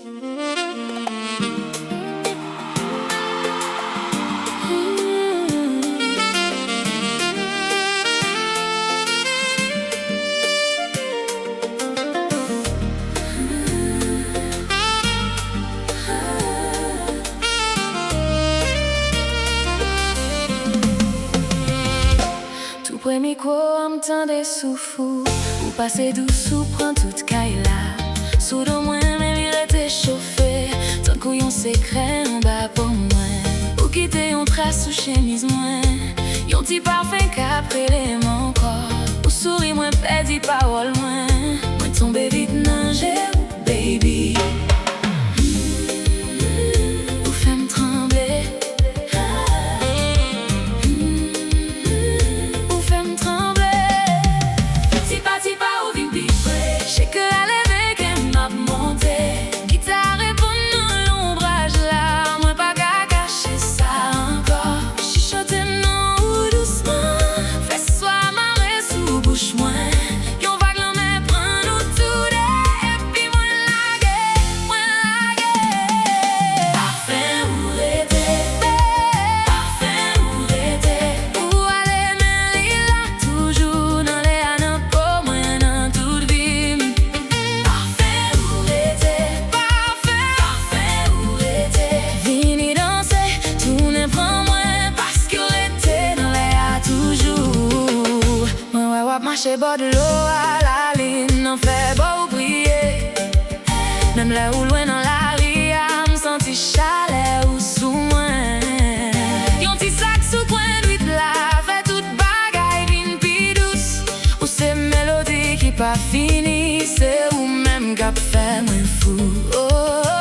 Premier coup, on m'tendait sous fou. Ou passer douce ou prend toute caille là. Sous de moi, même il était chauffé. Tant qu'on secret en bas pour moi. Ou quitter on trace sous chemise moi. Yon petit parfum qu'après les mon corps. Ou souris moins, pédit parole moins. Moi tomber vite nager, baby. Marcher bord de l'eau à la ligne, n'en fait beau briller. Même là où loin dans la rue, me senti chaleur ou sous moi. Yon petit sac sous coin de là, fait toute bagaille vine pi douce. Ou c'est mélodie qui pas fini, c'est ou même cap fait moi fou. Oh.